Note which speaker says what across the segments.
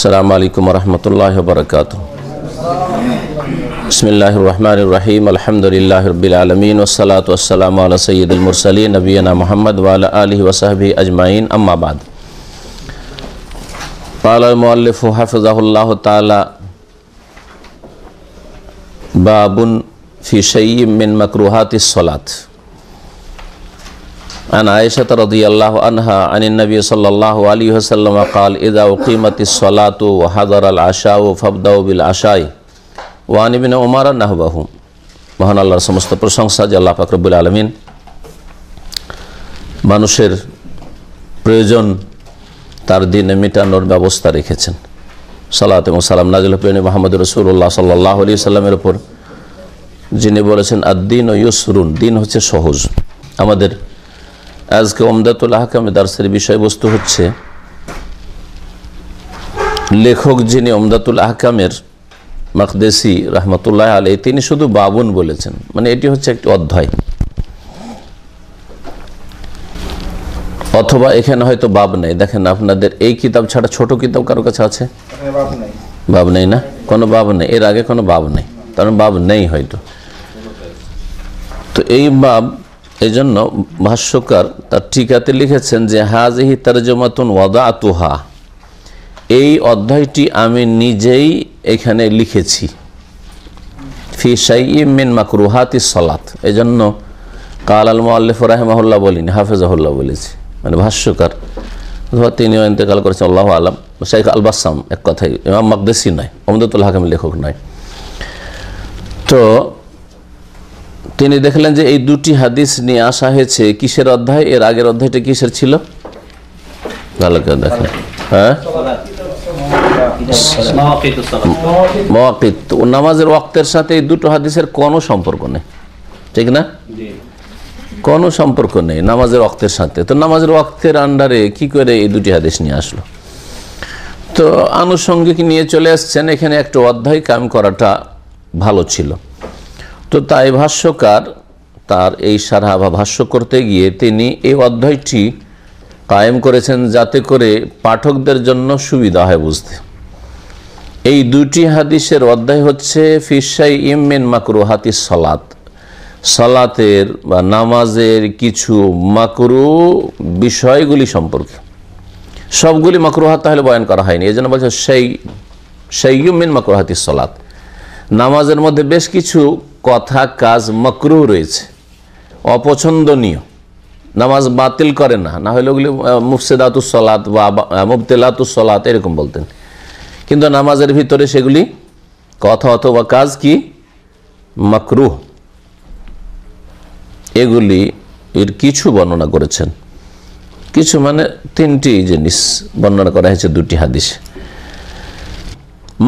Speaker 1: अस्सलामु अलैकुम वरहमतुल्लाहि वबरकातुहू। बिस्मिल्लाहिर्रहमानिर्रहीम। अल्हम्दुलिल्लाहि रब्बिल आलमीन वस्सलातु वस्सलामु अला सय्यिदिल मुरसलीन नबियना मुहम्मद व अला आलिहि व सहबिहि अजमाइन। अम्मा बाद। क़ाल अल-मुअल्लिफ़ु हफ़िज़हुल्लाहु तआला बाबुन फ़ी शय्यिन मिन मकरूहातिस सलात। अन आयशा रज़ियल्लाहु अन्हा अनिन नबी सल्लल्लाहु अलैहि वसल्लम क़ाल इज़ा उक़ीमतिस सलातु व हज़रल अशाउ फब्दाउ बिल अशाई व अन इब्न उमर नहवहु। মহান আল্লাহর সমস্ত প্রশংসা যে আল্লাহ পাক রব্বুল আলামিন মানুষের প্রয়োজন তার দিনে মেটানোর ব্যবস্থা রেখেছেন। সালাত এবং সালাম নাযিল প্রিয় মুহাম্মদ রাসূলুল্লাহ সাল্লাল্লাহু আলাইহি ওয়াসাল্লামের উপর, যিনি বলেছেন আদ-দীন ইউসরুন, দিন হচ্ছে সহজ। আমাদের আজকে উমদাতুল আহকামে দার্সের বিষয়বস্তু হচ্ছে লেখক যিনি উমদাতুল আহকামের মাকদেসি রহমতুল্লাহ আলাইহি, তিনি শুধু বাবুন বলেছেন, মানে এটি হচ্ছে একটি অধ্যায়, অথবা এখানে হয়তো বাব নেই। দেখেন আপনাদের এই কিতাব ছাড়া ছোট কিতাব কারো কাছে আছে? বাব নেই না, কোনো বাব নেই, এর আগে কোনো বাব নেই, কারণ বাব নেই হয়তো। তো এই বাব, এই জন্য ভাষ্যকার তার টিকাতে লিখেছেন যে হাজিহি তারজমাতুন ওয়াদাতুহা, এই অধ্যায়টি আমি নিজেই এখানে লিখেছি। ফি শাইইন মিন মাকরুহাতিস সালাত, এই জন্য কাল আল মুআল্লিফ রাহিমাহুল্লাহ বলিনি, হাফিজাহুল্লাহ বলেছি, মানে ভাষ্যকার অথবা তিনিও ইন্তেকাল করেছেন আল্লাহু আলাম। শাইখ আল বাসাম, এক কথায় ইমাম মাকদেসি নয়, উমদাতুল আহকামের লেখক নয়। তো তিনি দেখলেন যে এই দুটি হাদিস নিয়ে আসা হয়েছে কিসের অধ্যায়? এর আগের অধ্যায়টা কিসের ছিল? ভালো করে দেখেন, হ্যাঁ, মাওয়াকিত, নামাজের ওয়াক্তের সাথে এই দুটো হাদিসের কোনো সম্পর্ক নেই, ঠিক না? কোনো সম্পর্ক নেই নামাজের ওয়াক্তের সাথে। তো নামাজের ওয়াক্তের আন্ডারে কি করে এই দুটি হাদিস নিয়ে আসলো? তো আনুষঙ্গিক নিয়ে চলে আসছেন, এখানে একটা অধ্যায় কায়েম করাটা ভালো ছিল। তো তাই ভাষ্যকার তার এই সারহা বা ভাষ্য করতে গিয়ে তিনি এই অধ্যায়টি কায়েম করেছেন যাতে করে পাঠকদের জন্য সুবিধা হয় বুঝতে। এই দুটি হাদিসের অধ্যায় হচ্ছে ফি শাইইন মিন মাকরুহাতিস সালাত, সালাতের বা নামাজের কিছু মাকরুহ বিষয়গুলি সম্পর্কে। সবগুলি মাকরুহাত তাহলে বয়ান করা হয়নি, এই জন্য বলছে শাইইন মিন মাকরুহাতিস সালাত। নামাজের মধ্যে বেশ কিছু কথা কাজ মাকরুহ রয়েছে, অপছন্দনীয়, নামাজ বাতিল করে না, না হলে ওগুলি মুফসিদাতুস সালাত বা মুবতিলাতুস সালাত এরকম বলতেন, কিন্তু নামাজের ভিতরে সেগুলি কথা অথবা কাজ কি মাকরুহ, এগুলি এর কিছু বর্ণনা করেছেন। কিছু মানে তিনটি জিনিস বর্ণনা করা হয়েছে দুটি হাদিসে।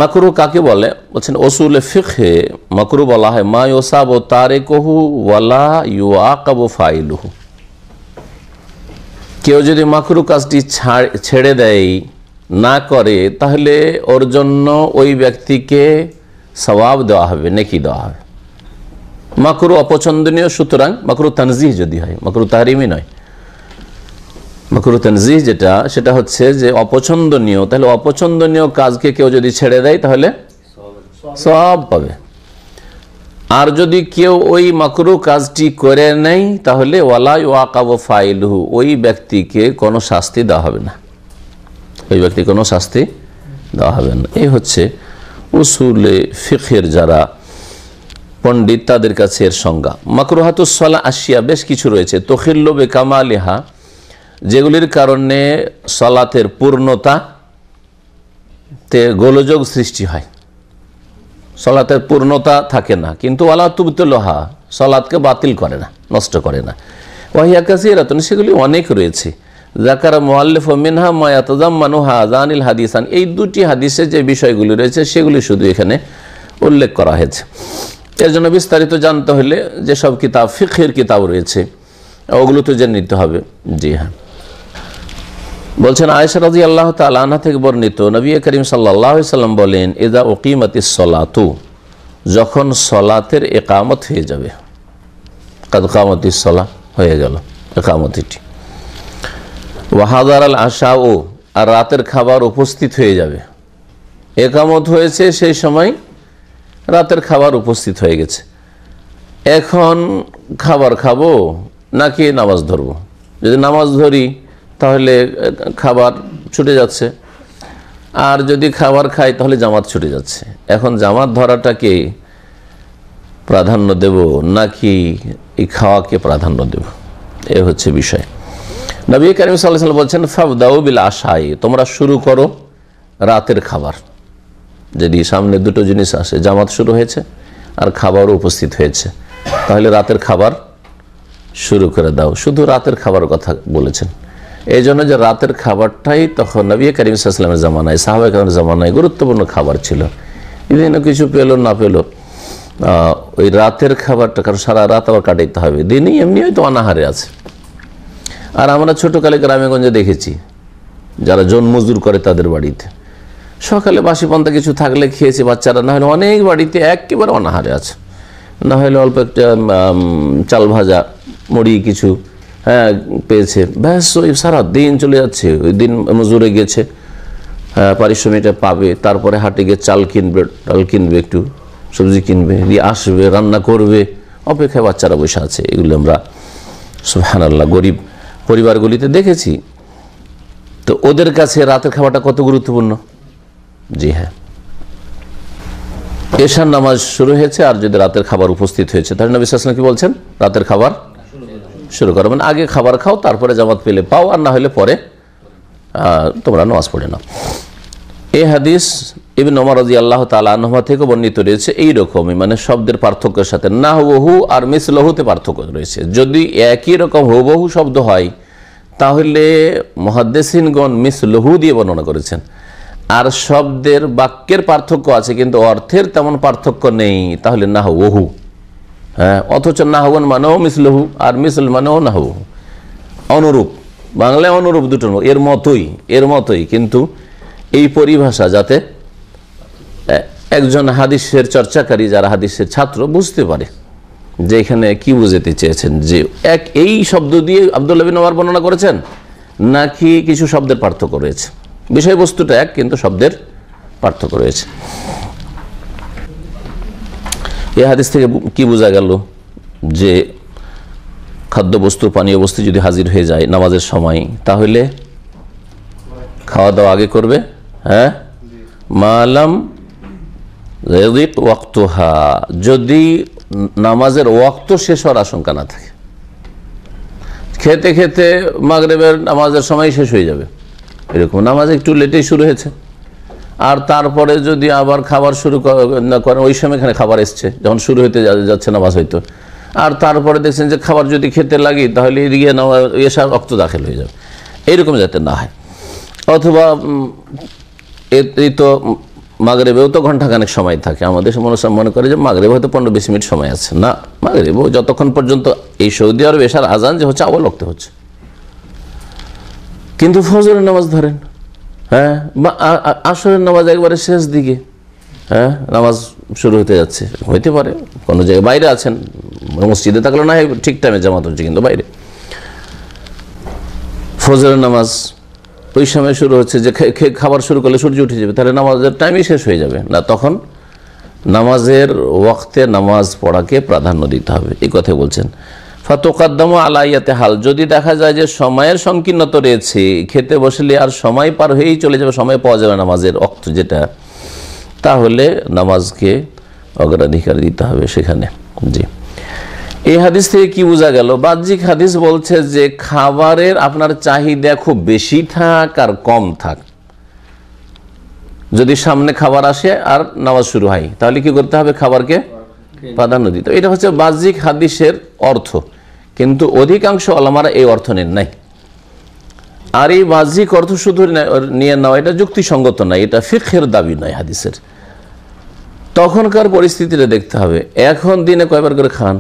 Speaker 1: মাকরুহ কাকে বলে বলছেন উসুলে ফিকহে মাকরুহ বলা হয় মা ইউসাবু তারিকুহু ওয়ালা ইউআকাবু ফাইলুহু। কেউ যদি মাকরুহ কাজটি ছেড়ে দেয়, না করে, তাহলে ওর জন্য ওই ব্যক্তিকে সওয়াব দেওয়া হবে, নেকি দেওয়া হবে। মাকরুহ অপছন্দনীয়, সুতরাং মাকরুহ তানজিহ যদি হয়, মাকরুহ তাহরিমি নয়। মাকরুহ তানজিহ যেটা, সেটা হচ্ছে যে অপছন্দনীয়, তাহলে অপছন্দনীয় কাজকে কেউ যদি ছেড়ে দেয় তাহলে সওয়াব পাবে। আর যদি কেউ ওই মাকরুহ কাজটি করে নেয় তাহলে ওয়ালা ইউআকাবু ফাইলুহু, ওই ব্যক্তিকে কোনো শাস্তি দেওয়া হবে না, ওই ব্যক্তি কোনো শাস্তি দেওয়া হবে না। এই হচ্ছে উসুলে ফিকহের যারা পণ্ডিত তাদের কাছে এর সংজ্ঞা। মাকরুহাতুস সালাহ আশিয়া বেশ কিছু রয়েছে, তখিল্লু বিকামালিহা, যেগুলির কারণে সালাতের পূর্ণতাতে গোলযোগ সৃষ্টি হয়, সালাতের পূর্ণতা থাকে না, কিন্তু ওয়ালা তুবতিলুহা, সালাতকে বাতিল করে না, নষ্ট করে না। ওয়াহিয়া কাসীরাতুন, সেগুলি অনেক রয়েছে। যাকারা মুআল্লিফ মিনহা মা ইয়াতাযাম্মানু হাযানিল হাদিসান, এই দুটি হাদিসে যে বিষয়গুলি রয়েছে সেগুলি শুধু এখানে উল্লেখ করা হয়েছে। এর জন্য বিস্তারিত জানতে হলে যেসব কিতাব ফিকহের কিতাব রয়েছে ওগুলো তো জেনে নিতে হবে। জি হ্যাঁ, বলছেন আয়েশা রাদিয়াল্লাহু তাআলা আনহা থেকে বর্ণিত, নবী করিম সাল্লাল্লাহু আলাইহি সাল্লাম বলেন ইযা উকিমাতিস সালাতু, যখন সালাতের ইকামত হয়ে যাবে, কাদ কামাতিস সালাহ হয়ে গেল ইকামতটি, ওয়া হাযারাল আশাউ, আর রাতের খাবার উপস্থিত হয়ে যাবে, একামত হয়েছে, সেই সময় রাতের খাবার উপস্থিত হয়ে গেছে। এখন খাবার খাবো নাকি নামাজ ধরবো? যদি নামাজ ধরি তাহলে খাবার ছুটে যাচ্ছে, আর যদি খাবার খাই তাহলে জামাত ছুটে যাচ্ছে। এখন জামাত ধরাটাকে প্রাধান্য দেব নাকি এই খাওয়াকে প্রাধান্য দেব, এ হচ্ছে বিষয়। নবী করিম সাল্লাল্লাহু আলাইহি ওয়াসাল্লাম বলছেন ফাবদাউ বিল আশাই, তোমরা শুরু করো রাতের খাবার। যদি সামনে দুটো জিনিস আসে, জামাত শুরু হয়েছে আর খাবারও উপস্থিত হয়েছে, তাহলে রাতের খাবার শুরু করে দাও। শুধু রাতের খাবার কথা বলেছেন এই জন্য যে রাতের খাবারটাই তখন নবী করিম সাল্লাল্লাহু আলাইহি ওয়াসাল্লামের জামানায়, সাহাবায়ে কেরামের জামানায় গুরুত্বপূর্ণ খাবার ছিল। এদিনও কিছু পেলো না পেলো, ওই রাতের খাবারটা, কারণ সারা রাত আবার কাটাইতে হবে, দিনই এমনি হয়তো অনাহারে আছে। আর আমরা ছোটোকালে গ্রামেগঞ্জে দেখেছি যারা জন মজদুর করে তাদের বাড়িতে সকালে বাসি পান্তা কিছু থাকলে খেয়েছে বাচ্চারা, না হলে অনেক বাড়িতে একেবারে অনাহারে আছে, না হলে অল্প একটা চাল ভাজা মুড়ি কিছু পেয়েছে, ব্যাস ওই সারা দিন চলে যাচ্ছে। ওই দিন মজুরে গেছে, পারিশ্রমিকটা পাবে, তারপরে হাটে গিয়ে চাল কিনবে, ডাল কিনবে, একটু সবজি কিনবে, দিয়ে আসবে, রান্না করবে, অপেক্ষায় বাচ্চারা বসে আছে। এগুলো আমরা সুবহানাল্লাহ গরিব পরিবারগুলিতে দেখেছি। তো ওদের কাছে রাতের খাবারটা কত গুরুত্বপূর্ণ। জি হ্যাঁ, এশার নামাজ শুরু হয়েছে আর যদি রাতের খাবার উপস্থিত হয়েছে, তাহলে নবী সাল্লাল্লাহু আলাইহি ওয়াসাল্লাম কি বলছেন? রাতের খাবার শুরু করো, মানে আগে খাবার খাও, তারপরে জামাত পেলে পাও, আর না হলে পরে তোমরা নামাজ পড়ে নাও। এই হাদিস ইবনে ওমর রাদিয়াল্লাহু তাআলা আনহু থেকে বর্ণিত রয়েছে এইরকমই, মানে শব্দের পার্থক্যের সাথে নাহওহু আর মিসলহুতে পার্থক্য রয়েছে। যদি একই রকম হুবহু শব্দ হয় তাহলে মুহাদ্দিসিনগণ মিসলহু দিয়ে বর্ণনা করেছেন, আর শব্দের বাক্যের পার্থক্য আছে কিন্তু অর্থের তেমন পার্থক্য নেই, তাহলে নাহওহু। হ্যাঁ, অথচ নাহওয়ান মানেও মিসলহু আর মিসল মানেও নাহওহু, অনুরূপ, বাংলায় অনুরূপ, দুটোর এর মতোই, কিন্তু এই পরিভাষা যাতে একজন হাদিসের চর্চাকারী, যারা হাদিসের ছাত্র, বুঝতে পারে যে এখানে কি বুঝাতে চেয়েছেন, যে এই শব্দ দিয়ে আব্দুল্লাহ বিন ওমর বর্ণনা করেছেন নাকি কিছু শব্দের পার্থক্য রয়েছে। বিষয়বস্তুটা এক, কিন্তু শব্দের পার্থক্য রয়েছে। এই হাদিস থেকে কি বোঝা গেল? যে খাদ্যবস্তু, পানীয় বস্তু যদি হাজির হয়ে যায় নামাজের সময়, তাহলে খাওয়া দাওয়া আগে করবে। হ্যাঁ, মালাম ইয়াদিক ওয়াক্তুহা, যদি নামাজের ওয়াক্ত শেষ হওয়ার আশঙ্কা না থাকে। খেতে খেতে মাগরিবের নামাজের সময় শেষ হয়ে যাবে, এরকম নামাজ একটু লেটেই শুরু হয়েছে, আর তারপরে যদি আবার খাবার শুরু করেন, ওই সময় এখানে খাবার এসছে যখন শুরু হতে যাচ্ছে নামাজ হয়তো, আর তারপরে দেখছেন যে খাবার যদি খেতে লাগি তাহলে এদিকে এশার রক্ত দাখিল হয়ে যাবে, এইরকম যাতে না হয়। অথবা এই তো মাগরিবেও তো ঘন্টাখানেক সময় থাকে, আমাদের মনে করে যে মাগরিব হয়তো 15-20 মিনিট সময় আছে, না, মাগরিবও যতক্ষণ পর্যন্ত এই সৌদি আরব এশার আজান যে হচ্ছে আওয়াল ওয়াক্তে হচ্ছে। কিন্তু ফজরের নামাজ ধরেন, হ্যাঁ, বা আসরের নামাজ একবারে শেষ দিকে, হ্যাঁ, নামাজ শুরু হতে যাচ্ছে, হইতে পারে কোনো জায়গায় বাইরে আছেন, মসজিদে থাকলে না ঠিক টাইমে জামাত হচ্ছে, কিন্তু বাইরে ফজরের নামাজ ওই সময় শুরু হচ্ছে, যে খাবার শুরু করলে সূর্য উঠে যাবে, তাহলে নামাজের টাইমই শেষ হয়ে যাবে না, তখন নামাজের ওয়াক্তে নামাজ পড়াকে প্রাধান্য দিতে হবে, এই কথা বলছেন। ফাতুকাদ্দামু আলা ইয়াতে হাল, যদি দেখা যায় যে সময়ের সংকীর্ণতা রয়েছে, খেতে বসলে আর সময় পার হয়েই চলে যাবে, সময় পাওয়া যাবে নামাজের ওয়াক্ত যেটা, তাহলে নামাজকে অগ্রাধিকার দিতে হবে সেখানে। জি, এই হাদিস থেকে কি বোঝা গেল? বাহ্যিক হাদিস বলছে যে খাবারের আপনার চাহিদা খুব বেশি থাক আর কম থাক, যদি সামনে খাবার আসে আর নামাজ শুরু হয়, তাহলে কি করতে হবে? খাবারকে প্রাধান্য দিতে। এটা হচ্ছে বাহ্যিক হাদিসের অর্থ, কিন্তু অধিকাংশ ওলামারা এই অর্থ নেন নাই। আর এই বাহ্যিক অর্থ শুধু নিয়ে নেওয়া এটা যুক্তিসঙ্গত নয়, এটা ফিকহের দাবি নয় হাদিসের। তখনকার পরিস্থিতিটা দেখতে হবে। এখন দিনে কয়বার করে খান?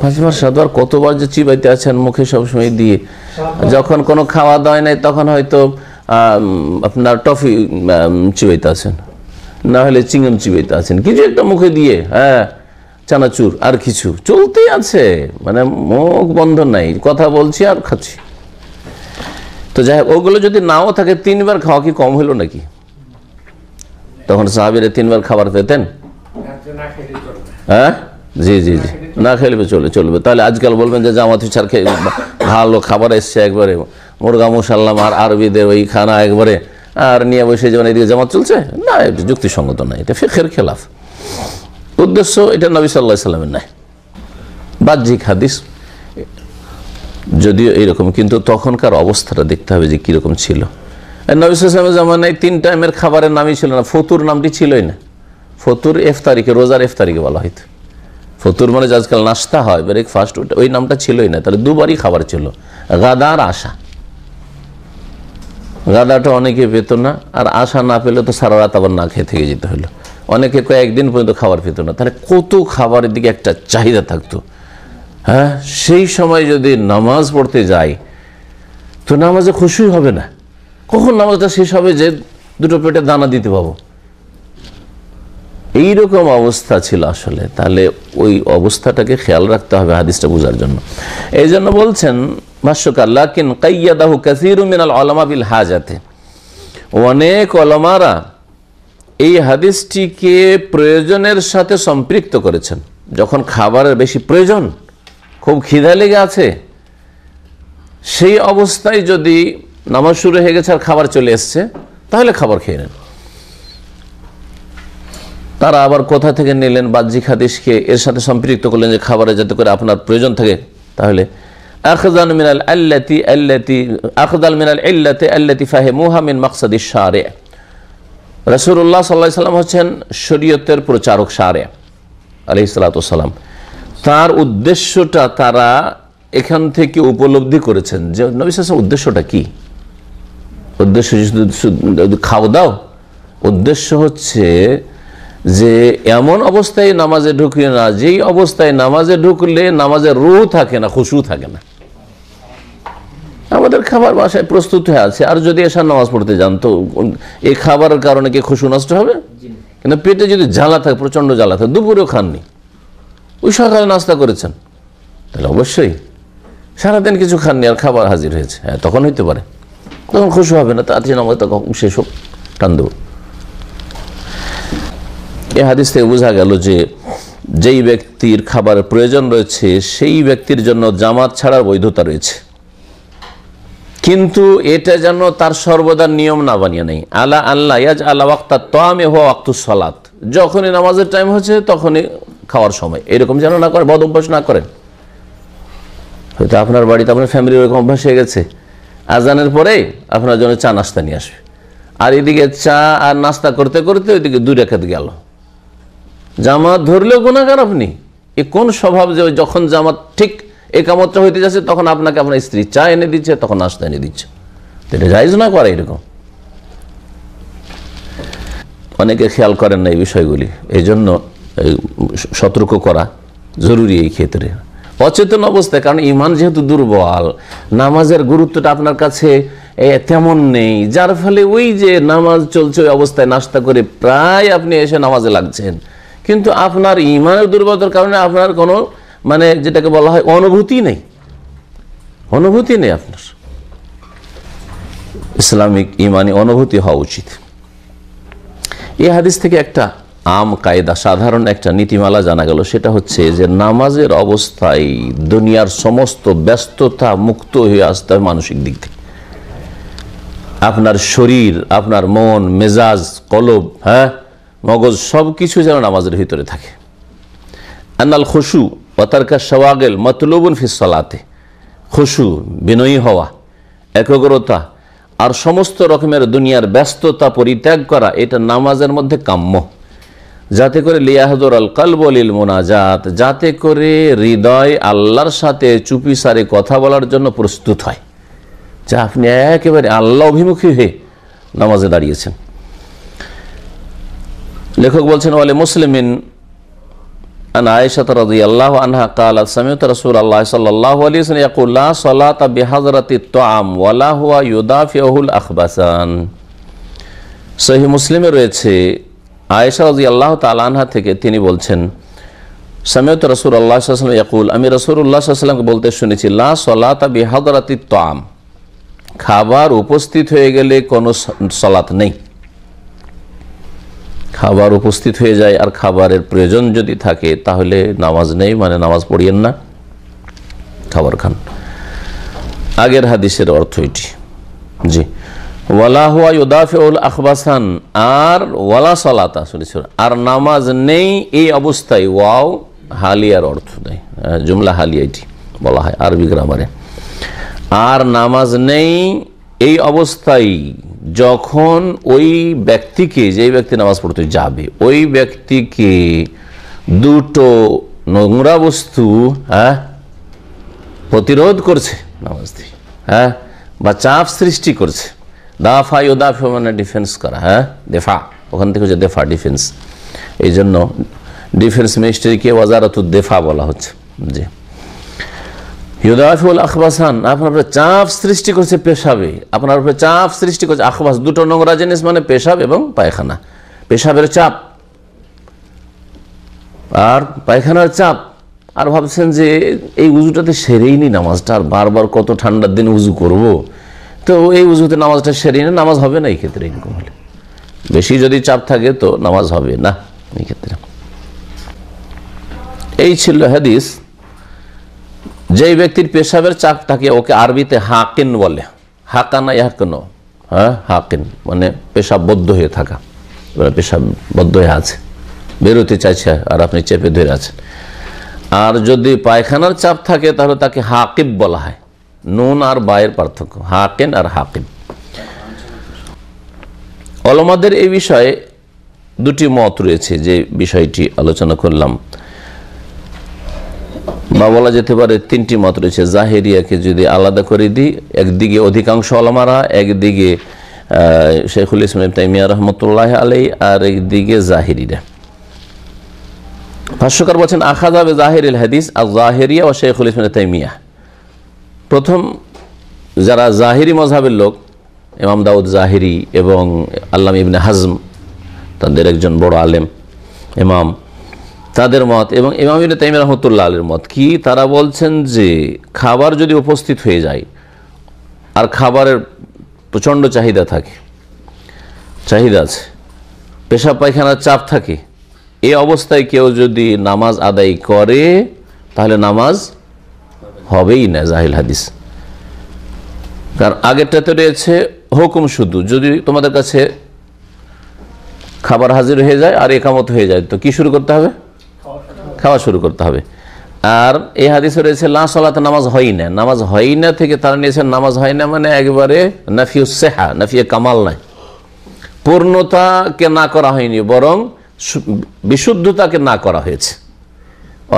Speaker 1: 5বার 7বার, কতবার যে চিবাইতে আছেন মুখে সবসময় দিয়ে। যখন কোনো খাওয়া দাওয়া নাই তখন হয়তো আপনার টফি চিবাইতে আছেন, না হলে চিংগাম চিবাইতে আছেন, কিছু একটা মুখে দিয়ে, হ্যাঁ, চানাচুর আর কিছু চলতেই আছে, মানে মুখ বন্ধ নাই, কথা বলছি আর খাচ্ছি। তো যাই হোক, ওগুলো যদি নাও থাকে 3বার খাওয়া কি কম হলো নাকি? তখন সাহাবীরা 3 বার খাবার পেতেন? হ্যাঁ, জি জি জি, না খেলে চলবে। তাহলে আজকাল বলবেন যে জামাত ইচ্ছার ভালো খাবার এসছে, একবারে মুরগা মুসাল্লাম আর আরবিদের ওই খানা একবারে, আর নিয়ে বসে যেমন এদিকে জামাত চলছে, না এটা যুক্তিসঙ্গত না, এটা ফিকহের খেলাফ। উদ্দেশ্য এটা নবী সাল্লাল্লাহু আলাইহি সাল্লামের নাই, বাহ্যিক হাদিস যদিও এইরকম, কিন্তু তখনকার অবস্থাটা দেখতে হবে যে কিরকম ছিল। নবী সাল্লাল্লাহু আলাইহি ওয়াসাল্লামের জামানায় 3 টাইমের খাবারের নামই ছিল না, ফতুর নামটি ছিলই না। ফতুর ইফতারিকে, রোজার ইফতারিকে বলা হইতো। ফতুর মানে আজকাল নাস্তা হয়, ব্রেকফাস্ট, ওই নামটা ছিলই না। তাহলে দুবারই খাবার ছিল, গাদা আর আশা। গাদাটা অনেকে পেত না, আর আশা না পেলে তো সারা রাত আবার না খেয়ে থেকে যেতে হলো। অনেকে কয়েকদিন পর্যন্ত খাবার পেত না। তাহলে কত খাবারের দিকে একটা চাহিদা থাকতো। হ্যাঁ, সেই সময় যদি নামাজ পড়তে যাই তো নামাজে খুশি হবে না, কখন নামাজটা শেষ হবে যে দুটো পেটে দানা দিতে পাবো, এইরকম অবস্থা ছিল আসলে। তাহলে ওই অবস্থাটাকে খেয়াল রাখতে হবে হাদিসটা বোঝার জন্য। এই জন্য বলছেন ভাষ্যকার, লাকিন কাইয়াদাহু কাসীরুম মিনাল উলামা বিল হাজাতে, অনেক উলামারা এই হাদিসটিকে প্রয়োজনের সাথে সম্পৃক্ত করেছেন। যখন খাবারের বেশি প্রয়োজন, খুব খিদা লেগে আছে, সেই অবস্থায় যদি নামাজ শুরু হয়ে গেছে আর খাবার চলে এসছে, তাহলে খাবার খেয়ে নেন। তারা আবার কোথা থেকে নিলেন বাহ্যিক হাদিসকে এর সাথে সম্পৃক্ত করলেন যে খাবারে যাতে করে আপনার প্রয়োজন থাকে, তাহলে আখযান মিনাল ইল্লাতি আল্লাতি ফাহিমুহা মিন মাকসাদিশ শারি'। রাসূলুল্লাহ সাল্লাল্লাহু আলাইহি ওয়াসাল্লাম হচ্ছেন শরীয়তের প্রচারক, শারি' আলাইহিস সালাতু ওয়াস সালাম। তার উদ্দেশ্যটা তারা এখান থেকে উপলব্ধি করেছেন যে নবী সাল্লাল্লাহু আলাইহি ওয়াসাল্লাম উদ্দেশ্যটা কি। উদ্দেশ্য শুধু খাওয়া দাও, উদ্দেশ্য হচ্ছে যে এমন অবস্থায় নামাজে ঢুকিয়ে না, যেই অবস্থায় নামাজে ঢুকলে নামাজের রূহ থাকে না, খুশু থাকে না। আমাদের খাবার বাসায় প্রস্তুত হয়ে আছে, আর যদি এসে নামাজ পড়তে যান তো এই খাবারের কারণে কি খুশু নষ্ট হবে? কিন্তু পেটে যদি জ্বালা থাকে, প্রচন্ড জ্বালা থাকে, দুপুরেও খাননি, ওই সকালে নাস্তা করেছেন, তাহলে অবশ্যই সারাদিন কিছু খাননি আর খাবার হাজির হয়েছে, হ্যাঁ তখন হইতে পারে, তখন খুশু হবে না, তাড়াতাড়ি নামাজটা শেষ হোক, টান দেব। এই হাদিস থেকে বোঝা গেল যে যেই ব্যক্তির খাবারের প্রয়োজন রয়েছে সেই ব্যক্তির জন্য জামাত ছাড়ার বৈধতা রয়েছে, কিন্তু এটা যেন তার সর্বদা নিয়ম না বানিয়ে নেই। আলা আল্লাহ ইয়াজ আলা ওয়াক্তা তাআমে হুয়া ওয়াক্তুস সালাত, যখনই নামাজের টাইম হচ্ছে তখনই খাওয়ার সময়, এরকম যেন না করে, বদ অভ্যাস না করেন। হয়তো আপনার বাড়িতে আপনার ফ্যামিলির ওরকম অভ্যাস হয়ে গেছে, আজানের পরে আপনার জন্য চা নাস্তা নিয়ে আসবে, আর এদিকে চা আর নাস্তা করতে করতে ওইদিকে 2 রাকাত গেল, জামাত ধরলেও গুনাহগার আপনি। এ কোন স্বভাব যে যখন জামাত ঠিক একামতটা হইতে যাচ্ছে তখন আপনাকে আপনার স্ত্রী চা এনে দিচ্ছে, তখন নাস্তা এনে দিচ্ছে, এটা জায়েজ না করা এরকম। অনেকে খেয়াল করেন না এই বিষয়গুলি, এই জন্য সতর্ক করা জরুরি এই ক্ষেত্রে, অচেতন অবস্থায়। কারণ ইমান যেহেতু দুর্বল, নামাজের গুরুত্বটা আপনার কাছে তেমন নেই, যার ফলে ওই যে নামাজ চলছে ওই অবস্থায় নাস্তা করে প্রায় আপনি এসে নামাজে লাগছেন, কিন্তু আপনার ইমানের দুর্বলতার কারণে আপনার কোনো মানে যেটাকে বলা হয় অনুভূতি নেই, অনুভূতি নেই আপনার। ইসলামিক ইমানি অনুভূতি হওয়া উচিত। এই হাদিস থেকে একটা আম কায়দা, সাধারণ একটা নীতিমালা জানা গেল, সেটা হচ্ছে যে নামাজের অবস্থায় দুনিয়ার সমস্ত ব্যস্ততা মুক্ত হয়ে আসতে হবে মানসিক দিক থেকে। আপনার শরীর, আপনার মন, মেজাজ, কলব, হ্যাঁ মগজ, সব কিছু যেন নামাজের ভিতরে থাকে। আনাল খুশু ওয়া তারকা শাওয়াগিল মাতলুবুন ফিস সালাতে, খুশু বিনয়ী হওয়া, একাগ্রতা আর সমস্ত রকমের দুনিয়ার ব্যস্ততা পরিত্যাগ করা, এটা নামাজের মধ্যে কাম্য, যাতে করে লিয়াহদুর আল কলব লিল মুনাজাত, যাতে করে হৃদয় আল্লাহর সাথে চুপি সারে কথা বলার জন্য প্রস্তুত হয়, যা আপনি একেবারে আল্লাহ অভিমুখী হয়ে নামাজে দাঁড়িয়েছেন। লেখক বলছেন, ওয়ালে মুসলিমিন আন আয়েশা রাদিয়াল্লাহু আনহা ক্বালাত সামি'তু রাসূলুল্লাহ সাল্লাল্লাহু আলাইহি ওয়াসাল্লাম ইয়াকুল লা সালাতা বিহাযরাতিত তাআম ওয়ালা হুয়া ইউদাফিউল আখবাসান। সহিহ মুসলিমে রয়েছে আয়েশা রাদিয়াল্লাহু তাআলা আনহা থেকে, তিনি বলছেন, সামি'তু রাসূলুল্লাহ সাল্লাল্লাহু আলাইহি ওয়াসাল্লাম ইয়াকুল, আমি রাসূলুল্লাহ সাল্লাল্লাহু আলাইহি ওয়াসাল্লামকে বলতে শুনেছি, লা সালাতা বিহাযরাতিত তাআম, খাবার উপস্থিত হয়ে গেলে কোনো সালাত নেই। খাবার উপস্থিত হয়ে যায় আর খাবারের প্রয়োজন যদি থাকে তাহলে নামাজ নেই, মানে নামাজ পড়িয়েন না, খাবার খান। আগের হাদিসের অর্থ এটি। জি, ওয়ালা হুয়া ইউদাফিউল আখবাসান, আর ওয়ালা সালাতা, আর নামাজ নেই এই অবস্থায়। ওয়াও হালিয়ার অর্থ দেয়, জুমলা হালিয়া এটি বলা হয় আরবি গ্রামারে। আর নামাজ নেই এই অবস্থায় যখন ওই ব্যক্তিকে, যে ব্যক্তি নামাজ পড়তে যাবে, ওই ব্যক্তিকে দুটো নোংরা বস্তু প্রতিরোধ করছে নামাজ দিয়ে, বা চাপ সৃষ্টি করছে। দাফা ইউদাফা মানে ডিফেন্স করা, দেফা, ওখান থেকে হচ্ছে দেফা, ডিফেন্স। এই জন্য ডিফেন্স মিনিস্ট্রিকে ওয়াজারাতুদ দেফা বলা হচ্ছে। জি, ইউদাফিউল আখবাসান, আপনার উপরে চাপ সৃষ্টি করছে পেশাবে, আপনার উপরে চাপ সৃষ্টি করছে। আখবাস দুটো নোংরা জিনিস মানে পেশাব এবং পায়খানা। পেশাবের চাপ আর পায়খানার চাপ, আর ভাবছেন যে এই উজুটাতে সেরেই নি নামাজটা, আর বারবার কত ঠান্ডার দিন উজু করব, তো এই উজুতে নামাজটা সেরেই না, নামাজ হবে না এই ক্ষেত্রে। এরকম হলে বেশি যদি চাপ থাকে তো নামাজ হবে না এই ক্ষেত্রে। এই ছিল হাদিস। যেই ব্যক্তির পেশাবের চাপ থাকে ওকে আরবিতে হাকিন বলে, হাকানা ইয়াহকান, হাকিন মানে পেশাববদ্ধ হয়ে থাকা, পেশাববদ্ধ হয়ে আছে, বেরোতে চাইছে আর আপনি চেপে ধরে আছেন। আর যদি পায়খানার চাপ থাকে তাহলে তাকে হাকিব বলা হয়। নুন আর বায়ের পার্থক্য, হাকিন আর হাকিব। ওলামাদের এই বিষয়ে দুটি মত রয়েছে, যে বিষয়টি আলোচনা করলাম, বা বলা যেতে পারে তিনটি মত রয়েছে। জাহেরিয়াকে যদি আলাদা করে দিই, একদিকে অধিকাংশ ওলামারা, একদিকে শেখুল ইসলাম ইবনে তাইমিয়া রহমতুল্লাহ আলাইহি, আর একদিকে জাহেরিরা। ভাষ্যকার বলছেন আখাযা বিজাহিরিল হাদিস আয-যাহিরিয়া ওয়া শেখুল ইসলাম ইবনে তাইমিয়া। প্রথম যারা জাহিরি মযহাবের লোক, ইমাম দাউদ জাহিরি এবং আল্লামা ইবনে হাজম, তাদের একজন বড় আলেম ইমাম, তাদের মত, এবং ইমাম ইবনে তাইমিয়া রাহমাতুল্লাহ আলাইহির মত কি, তারা বলছেন যে খাবার যদি উপস্থিত হয়ে যায় আর খাবারের প্রচণ্ড চাহিদা থাকে, চাহিদা আছে, পেশাব পায়খানার চাপ থাকে, এই অবস্থায় কেউ যদি নামাজ আদায় করে তাহলে নামাজ হবেই না, জাহিল হাদিস। কারণ আগেরটাতে রয়েছে হুকুম, শুধু যদি তোমাদের কাছে খাবার হাজির হয়ে যায় আর একামত হয়ে যায় তো কি শুরু করতে হবে? খাওয়া শুরু করতে হবে। আর এই হাদিসে রয়েছে লা সালাত, নামাজ হয় না। নামাজ হয় না থেকে তারা নিয়েছেন নামাজ হয় না মানে একবারে নাফিউস সিহা, নাফিয়ে কামাল নাই, পূর্ণতাকে না করা হয়নি, বরং বিশুদ্ধতাকে না করা হয়েছে,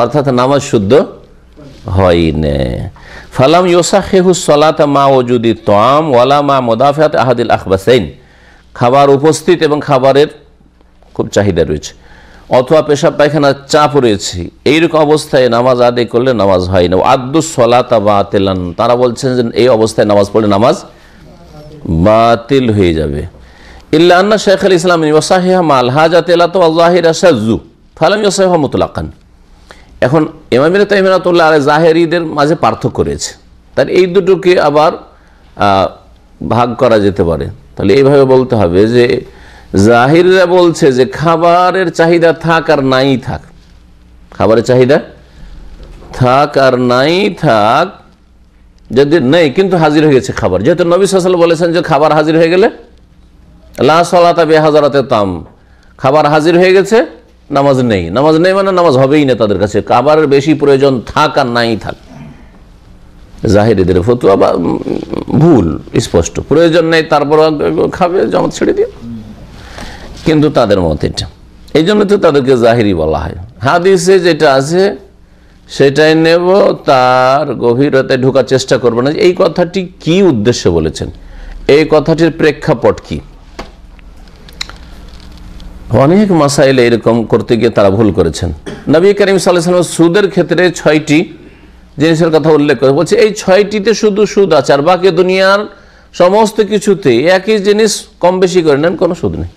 Speaker 1: অর্থাৎ নামাজ শুদ্ধ হয় না। ফালাম ইউসাহিহু সালাতা মা ওজুদি তাম ওয়ালা মা মুদাফাত আহাদিল আখবাসাইন, খাবার উপস্থিত এবং খাবারের খুব চাহিদা রয়েছে, অথবা পেশাব পায়খানার চাপ রয়েছে, এইরকম অবস্থায় নামাজ আদায় করলে নামাজ হয় না। আদ্দুস সালাতা বাতিলান, তারা বলছেন যে এই অবস্থায় নামাজ পড়লে নামাজ বাতিল হয়ে যাবে। ইল্লা আন্না শাইখুল ইসলাম ওয়াসাহিহা মাল হাজাতি ইলা তাওয়াহিরা শাযু ফালাম ইউসাহিহা মুতলাকান। এখন ইমাম ইবনে তাইমিয়া রাহমাতুল্লাহ আলাইহি জাহেরীদের মাঝে পার্থক্য রয়েছে, তার এই দুটোকে আবার ভাগ করা যেতে পারে। তাহলে এইভাবে বলতে হবে যে জাহিররা বলছে যে খাবারের চাহিদা থাক আর নাই থাক, খাবারের চাহিদা থাক আর নাই থাক, যদি নেই কিন্তু হাজির হয়ে গেছে খাবার, যেহেতু নবী সাল্লাল্লাহু আলাইহি ওয়াসাল্লাম বলেছেন যে খাবার হাজির হয়ে গেলে লা সালাতা বিহাজারাতে তাম, খাবার হাজির হয়ে গেছে নামাজ নেই, নামাজ নেই মানে নামাজ হবেই না তাদের কাছে, খাবারের বেশি প্রয়োজন থাক আর নাই থাক। জাহিরীদের ফতোয়া বা ভুল স্পষ্ট, প্রয়োজন নেই তারপর খাবে, জামাত ছেড়ে দিয়ে, কিন্তু তাদের মত এটা, এই জন্য তো তাদেরকে জাহিরি বলা হয়। হাদিসে যেটা আছে সেটাই নেব, তার গভীরতায় ঢোকার চেষ্টা করবো না। এই কথাটি কি উদ্দেশ্যে বলেছেন, এই কথাটির প্রেক্ষাপট কি। অনেক মাসাইলে এরকম করতে গিয়ে তারা ভুল করেছেন। নবী করিম সাল্লাল্লাহু আলাইহি ওয়াসাল্লাম সুদের ক্ষেত্রে 6টি জিনিসের কথা উল্লেখ করে বলছে এই 6টিতে শুধু সুদ আছে, আর বাকি দুনিয়ার সমস্ত কিছুতে একই জিনিস কম বেশি করে নেন, কোনো সুদ নেই।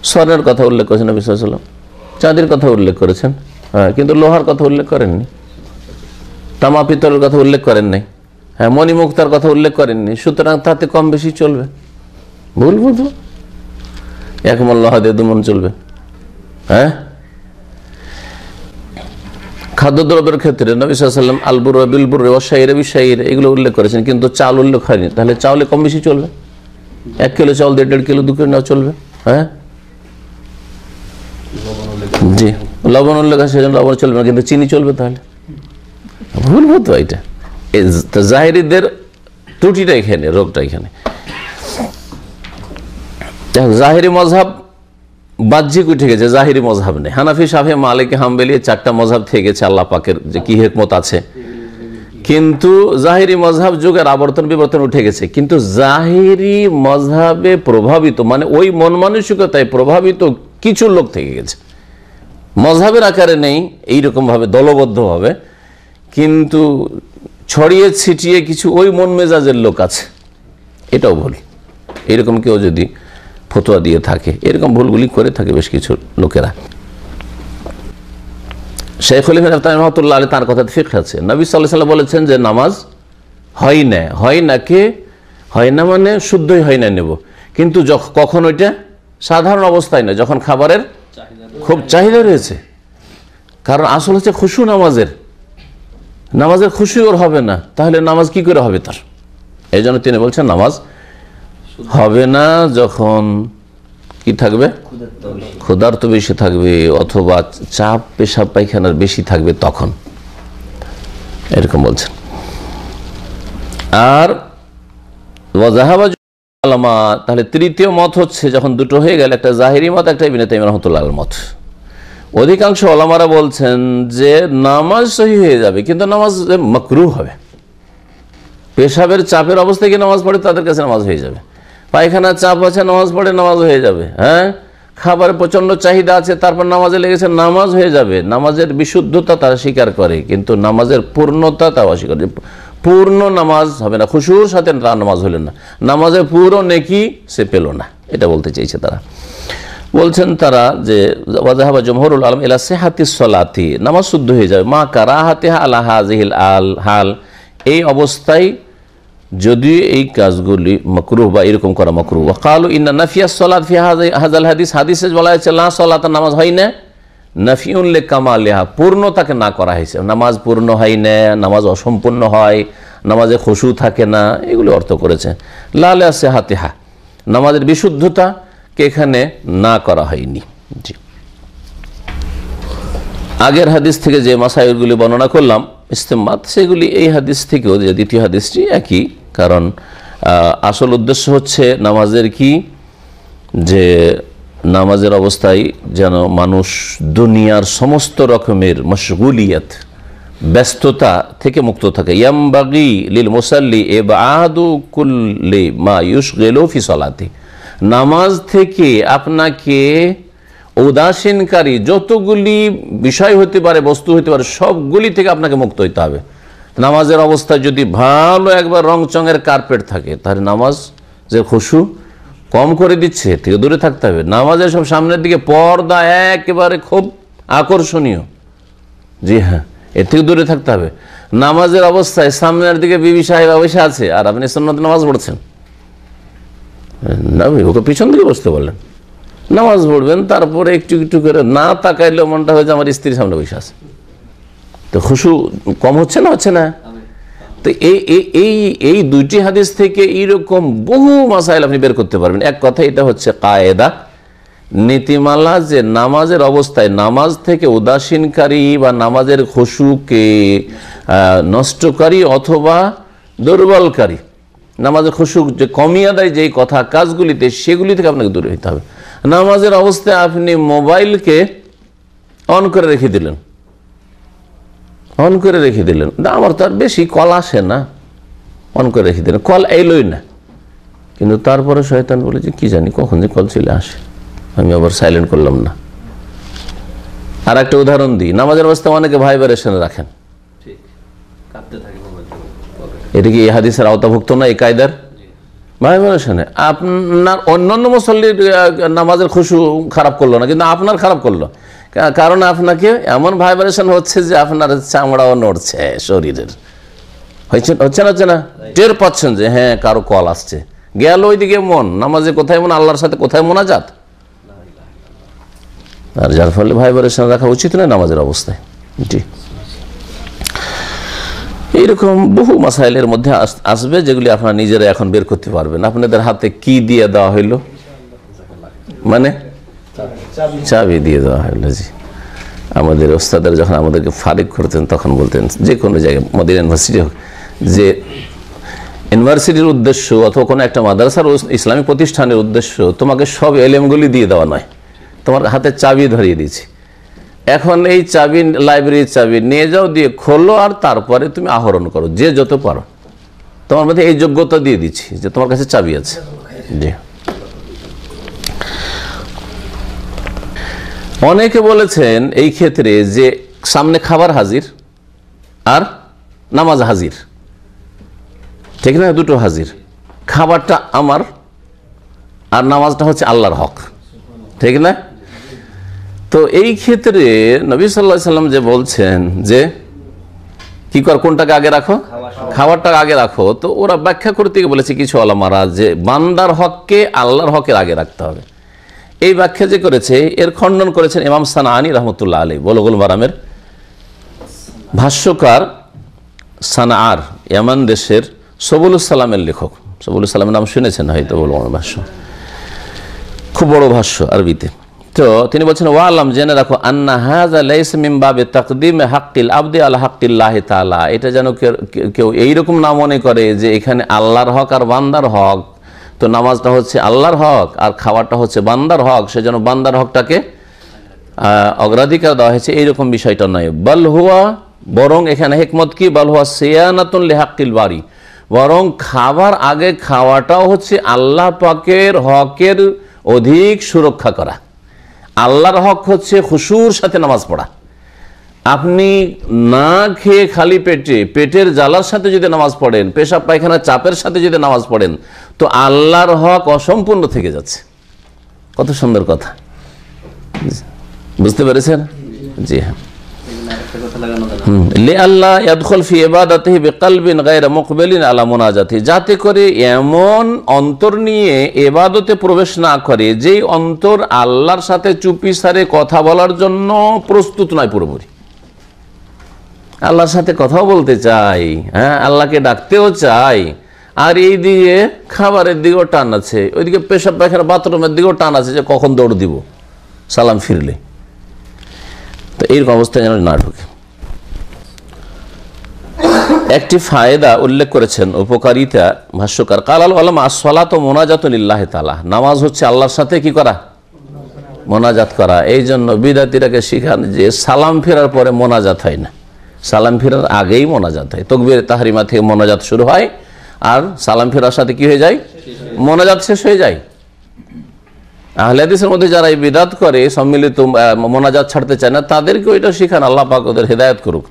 Speaker 1: স্বর্ণের কথা উল্লেখ করেছেন নবী সাল্লাল্লাহু আলাইহি ওয়াসাল্লাম, চাঁদির কথা উল্লেখ করেছেন, কিন্তু লোহার কথা উল্লেখ করেননি, তামা পিতলের কথা উল্লেখ করেন নাই, মণিমুক্তার কথা উল্লেখ করেননি। সুতরাং তাতে কম বেশি চলবে, ভুল বুঝবো। এক মন লোহা দিয়ে 2 মন চলবে? হ্যাঁ, খাদ্যদ্রব্যের ক্ষেত্রে নবী সাল্লাল্লাহু আলাইহি ওয়াসাল্লাম আল বুররা বিল বুররি ওয়া শাইরা বিশ শাইর এগুলো উল্লেখ করেছেন, কিন্তু চাল উল্লেখ হয়নি। তাহলে চাউলে কম বেশি চলবে? 1 কিলো চাউল 1.5 কিলো 2 কিলো নেওয়া চলবে? হ্যাঁ, জি, লবণ উল্লেখ আছে সেজন্য লবণ চলবে না, কিন্তু চিনি চলবে? তাহলে ভুল হতো। এটা জাহেরিদের ত্রুটিটা এখানে, রোগটা এখানে। জাহেরি মজহাব বাহ্যিক উঠে গেছে, জাহেরি মজহাব নেই। হানাফি, শাফি, মালিকি, হাম্বলি 4টা মজহাব থেকে গেছে, আল্লাহ পাকের যে কি হিকমত আছে। কিন্তু জাহেরি মজহাব যুগের আবর্তন বিবর্তন উঠে গেছে, কিন্তু জাহেরি মজহাবে প্রভাবিত মানে ওই মন মানসিকতায় প্রভাবিত কিছু লোক থেকে গেছে। মজহাবের আকারে নেই এইরকম ভাবে দলবদ্ধ ভাবে, কিন্তু ছড়িয়ে ছিটিয়ে কিছু ওই মন মেজাজের লোক আছে। এটাও ভুল। এরকম কেউ যদি ফতোয়া দিয়ে থাকে, এরকম ভুলগুলি করে থাকে বেশ কিছু লোকেরা। শাইখুল ইসলাম রাহমাতুল্লাহ আলাইহি তার কথাতে ফিকহ আছে। নবী সাল্লাল্লাহু আলাইহি ওয়াসাল্লাম বলেছেন যে নামাজ হয় না, হয় না কে হয় না মানে শুদ্ধই হয় না নেব, কিন্তু কখন ওইটা সাধারণ অবস্থায় না, যখন খাবারের খুব চাহিদা রয়েছে। কারণ আসল হচ্ছে খুশু নামাজের খুশি ওর হবে না, তাহলে নামাজ কি করে হবে তার? এই জন্য তিনি বলছেন নামাজ হবে না যখন কি থাকবে, ক্ষুধার্ত বেশি থাকবে, অথবা চাপ পেশাব পায়খানার বেশি থাকবে, তখন এরকম বলছেন। আর তাহলে তৃতীয় মত হচ্ছে, যখন দুটো হয়ে গেল, একটা জাহেরি মত, একটা ইবনে তাইমিয়া রাহমাতুল্লাহ আলাইহির মত। অধিকাংশ ওলামারা বলছেন যে নামাজ সহিহ হয়ে যাবে, কিন্তু নামাজ মাকরুহ হবে। পেশাবের চাপের অবস্থায় কি নামাজ পড়ে, তাদের কাছে নামাজ হয়ে যাবে। পায়খানার চাপ আছে, নামাজ পড়ে নামাজ হয়ে যাবে। হ্যাঁ, খাবারের প্রচন্ড চাহিদা আছে, তারপর নামাজে লেগেছে, নামাজ হয়ে যাবে। নামাজের বিশুদ্ধতা তারা স্বীকার করে, কিন্তু নামাজের পূর্ণতা তাও অস্বীকার করে। পূর্ণ নামাজ হবে না, খুশুর সাথে তার নামাজ হলেন না, নামাজের পুরো নেকি সে পেল না, এটা বলতে চাইছে তারা। বলছেন তারা যে ওয়াজাহাবা জমহুরুল আলম ইলা সিহাতিস সালাতি, নামাজ শুদ্ধ হয়ে যাবে, মা কারাহাতিহা আলা হাযিহিল হাল, এই অবস্থায় যদি এই কাজগুলি মাকরুহ বা এরকম করা মাকরুহ। ওয়া ক্বালু ইন্না নাফিয়াস সালাত ফি হাযাল হাদিস, হাদিসে বলা হয়েছে লা সালাত, নামাজ হয় না, নাফিউন লিকামালিহা, পূর্ণতাকে না করা হয়েছে, নামাজ পূর্ণ হয় না, নামাজ অসম্পূর্ণ হয়, নামাজে খুশু থাকে না, এগুলো অর্থ করেছে। লা লা সিহাতিহা, নামাজের বিশুদ্ধতাকে এখানে না করা হয়নি। জি, আগের হাদিস থেকে যে মাসাইলগুলি বর্ণনা করলাম ইস্তেমবাত, সেগুলি এই হাদিস থেকেও, যে দ্বিতীয় হাদিসটি একই। কারণ আসল উদ্দেশ্য হচ্ছে নামাজের কি, যে নামাজের অবস্থায় যেন মানুষ দুনিয়ার সমস্ত রকমের মশগুলিয়াত, ব্যস্ততা থেকে মুক্ত থাকে। ইয়ামবাগি লিল মুসাল্লি ইবআদু কুল্লি মা ইউশগিলু ফি সালাতি, নামাজ থেকে আপনাকে উদাসীনকারী যতগুলি বিষয় হতে পারে, বস্তু হতে পারে, সবগুলি থেকে আপনাকে মুক্ত হইতে হবে। নামাজের অবস্থায় যদি ভালো একবার রংচঙের কার্পেট থাকে, তাহলে নামাজ যে খুশু কম করে দিচ্ছে, থেকে দূরে থাকতে হবে। নামাজের সব সামনের দিকে পর্দা একেবারে খুব আকর্ষণীয়, জি হ্যাঁ, এর থেকে দূরে থাকতে হবে। নামাজের অবস্থায় সামনের দিকে বিবি সাহেব বসে আছে, আর আপনি সুন্নত নামাজ পড়ছেন, না ওকে পিছন দিকে বসতে বললেন, নামাজ পড়বেন, তারপরে একটু একটু করে না তাকাইলেও মনটা হয়েছে আমার স্ত্রীর সামনে বসে আছে, তো খুশু কম হচ্ছে না, হচ্ছে না? তো এই দুইটি হাদিস থেকে এইরকম বহু মাসাইল আপনি বের করতে পারবেন। এক কথা এটা হচ্ছে কায়েদা, নীতিমালা, যে নামাজের অবস্থায় নামাজ থেকে উদাসীনকারী বা নামাজের খুশুকে নষ্টকারী অথবা দুর্বলকারী, নামাজের খুশু যে কমিয়ে দেয় যেই কথা কাজগুলিতে, সেগুলি থেকে আপনাকে দূরে হইতে হবে। নামাজের অবস্থায় আপনি মোবাইলকে অন করে রেখে দিলেন, আমার তো আর বেশি কল আসে না, অন করে রেখে দিলেন, কল এলোই না, কিন্তু তারপরে শয়তান বলে যে কি জানি কখন যে কল চলে আসে, আমি আবার সাইলেন্ট করলাম না। আর একটা উদাহরণ দিই, নামাজের অবস্থায় অনেকে ভাইব্রেশনে রাখেন, এটা কি এই হাদিসের আওতাভুক্ত না? এই কায়দার ভাইব্রেশনে আপনার অন্যান্য মুসল্লির নামাজের খুশু খারাপ করলো না, কিন্তু আপনার খারাপ করলো, কারণ আপনাকে এমন ভাইব্রেশন হচ্ছে যে আপনার চামড়াও নড়ছে শরীরের, হচ্ছে না, টের পাচ্ছেন যে হ্যাঁ কারো কল আসছে, গেল ওইদিকে মন, নামাজে কোথায় মন, আল্লাহর সাথে কোথায় মোনাজাত, আর যার ফলে ভাইব্রেশন রাখা উচিত নয় নামাজের অবস্থায়। জি, এইরকম বহু মাসাইলের মধ্যে আসবে যেগুলি আপনারা নিজেরা এখন বের করতে পারবেন। আপনাদের হাতে কি দিয়ে দেওয়া হইল? মানে চাবি দিয়ে দেওয়া হইলো। জি, আমাদের ওস্তাদের যখন আমাদেরকে ফারিক করতেন তখন বলতেন যে কোনো জায়গায়, মদিনা ইউনিভার্সিটি হোক, যে ইউনিভার্সিটির উদ্দেশ্য অথবা কোনো একটা মাদ্রাসার ইসলামী প্রতিষ্ঠানের উদ্দেশ্য তোমাকে সব এলেমগুলি দিয়ে দেওয়া নয়, তোমার হাতে চাবি ধরিয়ে দিয়েছি, এখন এই চাবি লাইব্রেরির চাবি নিয়ে যাও, দিয়ে খোলো, আর তারপরে তুমি আহরণ করো যে যত পারো। তোমার মধ্যে এই যোগ্যতা দিয়ে দিচ্ছি যে তোমার কাছে চাবি আছে। জি, অনেকে বলেছেন এই ক্ষেত্রে যে সামনে খাবার হাজির আর নামাজ হাজির, ঠিক না? দুটো হাজির, খাবারটা আমার আর নামাজটা হচ্ছে আল্লাহর হক, ঠিক না? তো এই ক্ষেত্রে নবী সাল্লাল্লাহু আলাইহি ওয়াসাল্লাম যে বলছেন যে কি কর, কোনটাকে আগে রাখো? খাবারটাকে আগে রাখো। তো ওরা ব্যাখ্যা করতে গিয়ে বলেছে কিছু ওলামারা যে বান্দার হককে আল্লাহর হকের আগে রাখতে হবে। এই ব্যাখ্যা যে করেছে এর খণ্ডন করেছেন ইমাম সানাআনী রহমতুল্লাহ আলাইহি, বুলুগুল মারামের ভাষ্যকার, সানাআর ইয়ামান দেশের সবুলুস সালামের লেখক। সবুলুস সালামের নাম শুনেছেন হয়তো, ভাষ্য খুব বড় ভাষ্য আরবিতে। তো তিনি বলছেন ওয়ালাম, জেনে রাখো, আন্না হাযা লাইসা মিন বাবে তাকদীম হাক্কিল আবদি আলা হাক্কিল্লাহি তাআলা, এটা যেন কেউ এইরকম না মনে করে যে এখানে আল্লাহর হক আর বান্দার হক, তো নামাজটা হচ্ছে আল্লাহর হক আর খাবারটা হচ্ছে বান্দার হক, সেজন্য বান্দার হকটাকে অগ্রাধিকার দেওয়া হয়েছে, এইরকম বিষয়টা নয়। বাল হুয়া, বরং এখানে হিকমত কি, বাল হুয়া সিয়ানাতুন লিহাক্কিল বারি, বরং খাবার আগে খাওয়াটাও হচ্ছে আল্লাহ পাকের হকের অধিক সুরক্ষা করা। আল্লাহর হক হচ্ছে খুশুর সাথে নামাজ পড়া। আপনি না খেয়ে খালি পেটে, পেটের জ্বালার সাথে যদি নামাজ পড়েন, পেশাব পায়খানা চাপের সাথে যদি নামাজ পড়েন, তো আল্লাহর হক অসম্পূর্ণ থেকে যাচ্ছে। কত সুন্দর কথা, বুঝতে পেরেছেন? জি হ্যাঁ। যাতে করে এমন অন্তর নিয়ে ইবাদতে প্রবেশ না করে যেই অন্তর আল্লাহর সাথে চুপিসারে কথা বলার জন্য প্রস্তুত নয় পুরোপুরি। আল্লাহর সাথে কথাও বলতে চাই, হ্যাঁ, আল্লাহকে ডাকতেও চাই, আর এই দিকে খাবারের দিকেও টান আছে, ওইদিকে পেশাব পায়খানা বাথরুমের দিকেও টান আছে যে কখন দৌড় দিব সালাম ফিরলে। তো এইরকম অবস্থায় যেন না ঢুকে। একটি ফায়দা উল্লেখ করেছেন, উপকারিতা, ভাষ্যকার, কালাল আলম আসসালাতু মুনাজাতুন লিল্লাহি তাআলা, নামাজ হচ্ছে আল্লাহর সাথে কি করা? মোনাজাত করা। এই জন্য বিদাতিরাকে শিখান যে সালাম ফেরার পরে মোনাজাত হয় না, সালাম ফেরার আগেই মোনাজাত হয়। তাকবীরে তাহরিমা থেকে মোনাজাত শুরু হয়, আর সালাম ফেরার সাথে কি হয়ে যায়? মোনাজাত শেষ হয়ে যায়। আহলে হাদিসের মধ্যে যারা এই বিদাত করে, সম্মিলিত মোনাজাত ছাড়তে চায় না, তাদেরকে ওইটা শিখান, আল্লাহ পাক ওদের হেদায়েত করুক।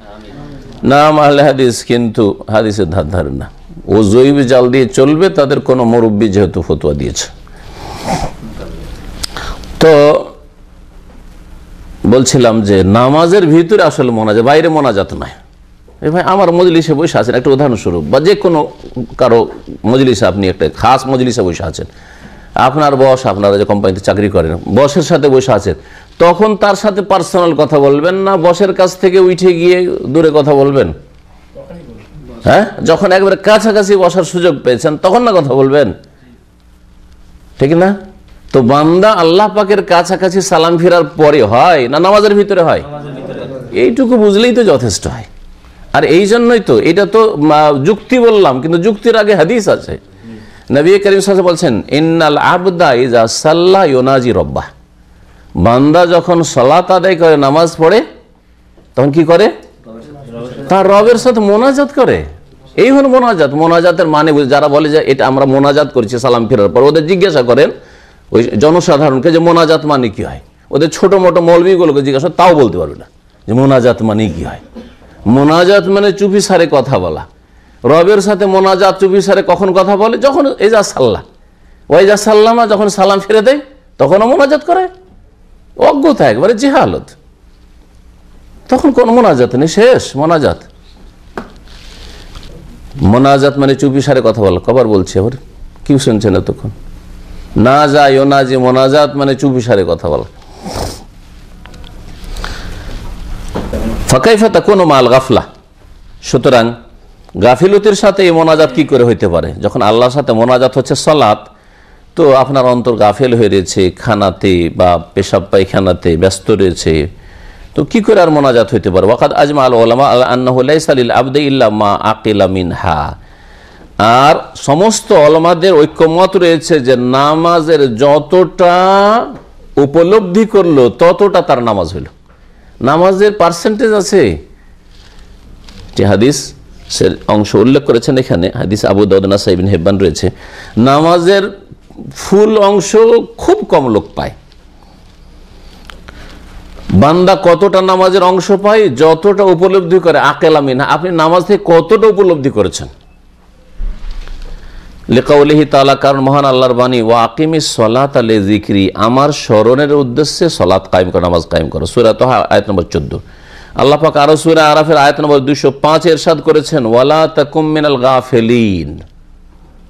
Speaker 1: নাম আহলে হাদিস, কিন্তু হাদিসের ধার ধারে না, ও জৈব জাল দিয়ে চলবে, তাদের কোনো মুরব্বী যেহেতু ফতোয়া দিয়েছে। তো বলছিলাম যে নামাজের ভিতরে আসলে মোনাজাত, বাইরে মোনাজাত নয়। এই ভাই আমার মজলিসে বসে আছেন, একটা উদাহরণস্বরূপ, বা যে কোনো কারো মজলিসে, আপনি একটা খাস মজলিসে বসে আছেন, আপনার বস, আপনারা যে কোম্পানিতে চাকরি করেন, বসের সাথে বসে আছেন, তখন তার সাথে পার্সোনাল কথা বলবেন না বসের কাছ থেকে উঠে গিয়ে দূরে কথা বলবেন? হ্যাঁ, যখন একবারে কাছাকাছি বসার সুযোগ পেয়েছেন তখন না কথা বলবেন, ঠিক না? তো বান্দা আল্লাহ পাকের কাছাকাছি সালাম ফেরার পরে হয় না নামাজের ভিতরে হয়? এইটুকু বুঝলেই তো যথেষ্ট হয়। আর এই জন্যই তো, এটা তো যুক্তি বললাম, কিন্তু যুক্তির আগে হাদিস আছে। নবী করিম সাল্লাল্লাহু আলাইহি ওয়াসাল্লাম বলছেন, ইন্নাল আবদা ইযা সাল্লা ইউনাজি রব্বাহ, বান্দা যখন সালাত আদায় করে, নামাজ পড়ে, তখন কি করে? তার রবের সাথে মোনাজাত করে। এই হলো মোনাজাত। মোনাজাতের মানে, যারা বলে যে এটা আমরা মোনাজাত করছি সালাম ফেরার পর, ওদের জিজ্ঞাসা করেন ওই জনসাধারণকে যে মোনাজাত মানে কি হয়। ওদের ছোট মোটো মৌলবীগুলোকে জিজ্ঞাসা, তাও বলতে পারবে না যে মোনাজাত মানে কি হয়। মোনাজাত মানে চুপি সারে কথা বলা। রবের সাথে মোনাজাত চুপি সারে কখন কথা বলে? যখন এজা সাল্লাহ ওয়াইজা সাল্লামা, যখন সালাম ফিরে দেয় তখনও মোনাজাত করে। অজ্ঞতা, একবারে জিহালত, তখন কোন মোনাজাত নেই, শেষ মোনাজাত। মোনাজাত মানে চুপি সারে কথা বলা। কবার বলছি আবার, কি শুনছেন এতক্ষণ? না যায় ও না যে মোনাজাত মানে চুপি সারে কথা বলা। ফাকাইফা তাকুনু মাল গাফলা, সুতরাং গাফিলতির সাথে এই মোনাজাত কি করে হইতে পারে? যখন আল্লাহর সাথে মোনাজাত হচ্ছে সালাত, তো আপনার অন্তর গাফেল হয়ে রয়েছে, খানাতে বা পেশাব পায়খানাতে ব্যস্ত রয়েছে, তো কি করে আর মোনাজাত হইতে পারে? ওয়াকাদ আজমা আল উলামা আন্নাহু লাইসা লিল আবদি ইল্লা মা আকিলা মিনহা, আর সমস্ত ওলামাদের ঐক্যমত রয়েছে যে নামাজের যতটা উপলব্ধি করলো ততটা তার নামাজ হইল। নামাজের পার্সেন্টেজ আছে, যে হাদিস অংশ উল্লেখ করেছেন এখানে, হাদিস আবু দাউদ নাসাই ইবনে হিব্বান রয়েছে, নামাজের ফুল অংশ খুব কম লোক পায়। বান্দা কতটা নামাজের অংশ পায়? যতটা উপলব্ধি করে। আকেলা মিনহা, আপনি নামাজ থেকে কতটা উপলব্ধি করেছেন। লিকাউলিহি তাআলা, কারণ মহান আল্লাহর বাণী, ওয়া আকিমিস সলাতা লিযিকরি, আমার স্মরণের উদ্দেশ্যে সালাত কায়েম করো, নামাজ কায়েম করো। সূরা তাহা আয়াত নম্বর 14। আল্লাহ পাক আরো সূরা আরাফের আয়াত নম্বর 205 ইরশাদ করেছেন, ওয়ালা তাকুম মিনাল গাফিলিন,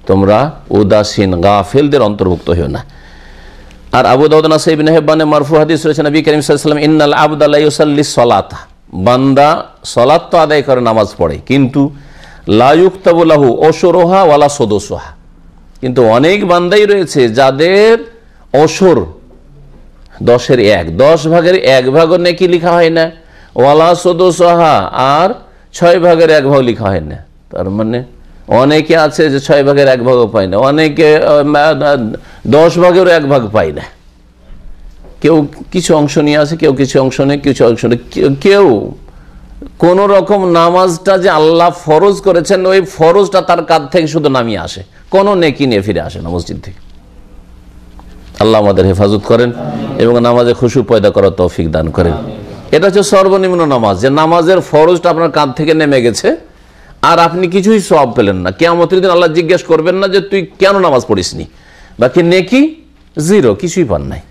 Speaker 1: তোমরা উদাসীন গাফিলদের অন্তর্ভুক্ত হও না। আর আবু দাউদ নাসাই ইবনে হিব্বানে মারফু হাদিস রয়েছে, নবী করিম সাল্লাল্লাহু আলাইহি ওয়াসাল্লাম, ইন্নাল আবদা লা ইউসাল্লি সলাতা, বান্দা সালাত তো আদায় করে, নামাজ পড়ে, কিন্তু লা ইউক্তাবু লাহু অশরুহা ওয়ালা সুদুসুহা, কিন্তু অনেক বান্দাই রয়েছে যাদের অশর 10-এর 1, 10 ভাগের 1 ভাগও নেকি লেখা হয় না, ওয়ালা সুদুসুহা, আর 6 ভাগের 1 ভাগ লেখা হয় না। তার মানে অনেকে আছে যে 6 ভাগের 1 ভাগও পায় না, অনেকে 10 ভাগের 1 ভাগ পায় না। কেউ কিছু অংশ নিয়ে আসে, কেউ কিছু অংশ নেই, কিছু অংশ নেই, কেউ কোন রকম নামাজটা যে আল্লাহ ফরজ করেছেন ওই ফরজটা তার কাঁধ থেকে শুধু নামিয়ে আসে, কোনো নেকি নিয়ে ফিরে আসে না মসজিদ থেকে। আল্লাহ আমাদের হেফাজত করেন এবং নামাজে খুশু পয়দা করার তৌফিক দান করেন। এটা হচ্ছে সর্বনিম্ন নামাজ, যে নামাজের ফরজটা আপনার কাঁধ থেকে নেমে গেছে আর আপনি কিছুই সওয়াব পেলেন না। কিয়ামতের দিন আল্লাহ জিজ্ঞেস করবেন না যে তুই কেন নামাজ পড়িসনি, বাকি নেকি জিরো, কিছুই পান নাই,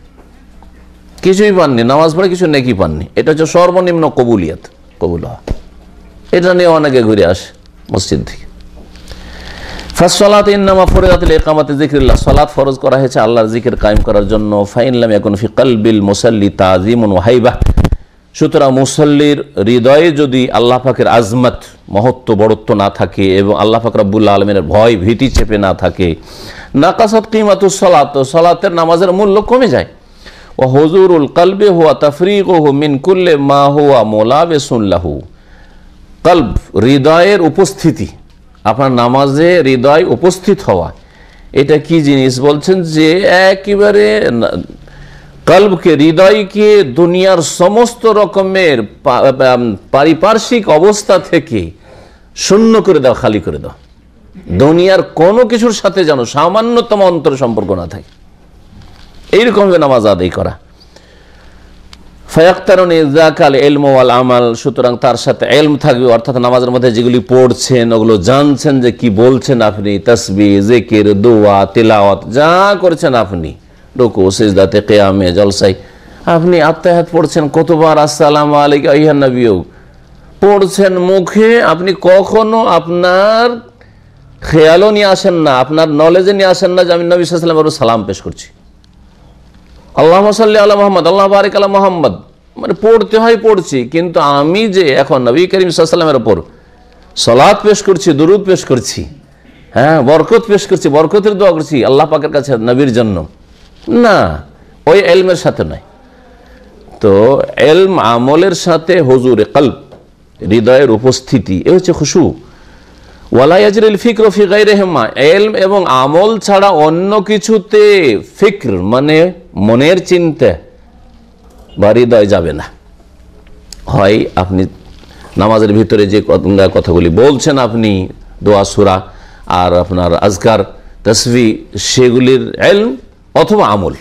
Speaker 1: কিছুই পাননি, নামাজ পড়ে কিছু নেকি পাননি। এটা হচ্ছে সর্বনিম্ন কবুলিয়াত, কবুল হওয়া। এটা নিয়ে অনেকে ঘুরে আসে মসজিদ থেকে। ফাসসালাতু ইন্নামা ফুরিদাত লিইকামাতি যিকরিল্লাহ, সালাত ফরজ করা হয়েছে আল্লাহর জিকির কায়েম করার জন্য। ফাইন লাম ইয়াকুন ফি কলবিল মুসাল্লি তাযীমুন ওয়া হাইবা, সুতরাং মুসাল্লির হৃদয়ে যদি আল্লাহ পাকের আজমত, মহত্ব, বড়ত্ব না থাকে এবং আল্লাহ পাক রব্বুল আলামিনের ভয় ভীতি চেপে না থাকে, নাকাসাত কিমাতুস সালাত, সালাতের নামাজের মূল্য কমে যায়। ওয়া হুজুরুল কলবি হুয়া তাফরিগুহু মিন কুল্লি মা হুয়া মুলাবিসুন লাহু, কলব হৃদয়ের উপস্থিতি, আপনার নামাজে হৃদয় উপস্থিত হওয়া, এটা কি জিনিস বলছেন? যে একেবারে কলবকে, হৃদয়কে দুনিয়ার সমস্ত রকমের পারিপার্শ্বিক অবস্থা থেকে শূন্য করে দাও, খালি করে দাও, দুনিয়ার কোনো কিছুর সাথে যেন সামান্যতম অন্তর সম্পর্ক না থাকে, এইরকম নামাজ আদায় করা। ফায়াক্তারুনি যাকাল ইলমু ওয়াল আমাল, সুতরাং তার সাথে ইলম থাকবে, অর্থাৎ নামাজের মধ্যে যেগুলি পড়ছেন ওগুলো জানছেন যে কি বলছেন আপনি, তাসবিহ, জিকির, দোয়া, তিলাওয়াত যা করছেন আপনি, রুকু, সিজদাতে, কিয়ামে, জলসায়, আপনি আত্তাহিয়াত পড়ছেন কতবার, আসসালামু আলাইকা আইয়ুহান নবিয়্যু পড়ছেন মুখে, আপনি কখনো আপনার খেয়ালও নিয়ে আসেন না, আপনার নলেজে নিয়ে আসেন না যে আমি নবী সাল্লাল্লাহু আলাইহি ওয়াসাল্লামের সালাম পেশ করছি, আল্লাহুম্মা সাল্লি আলা মুহাম্মদ, আল্লাহ বারিক আলা মুহাম্মদ, মানে পড়তে হয় পড়ছি, কিন্তু আমি যে এখন নবী করিম সাল্লাল্লাহু আলাইহি ওয়াসাল্লামের উপর সালাত পেশ করছি, দুরূদ পেশ করছি, হ্যাঁ, বরকত পেশ করছি, বরকতের দোয়া করছি আল্লাহ পাকের কাছে নবীর জন্য, না, ওই ইলমের সাথে নয়। তো ইলম আমলের সাথে হুজুরে কলব, হৃদয়ের উপস্থিতি, এ হচ্ছে খুশু। ওয়ালা ইয়াজরিল ফিকরু ফি গায়রিহিমা, ইলম এবং আমল ছাড়া অন্য কিছুতে ফিকর মানে মনের চিন্তা বা হৃদয় যাবে না। হয় আপনি নামাজের ভিতরে যে কথাগুলি বলছেন আপনি, দোয়া, সূরা আর আপনার আজকার, তাসবিহ, সেগুলির ইলম অথবা আমল,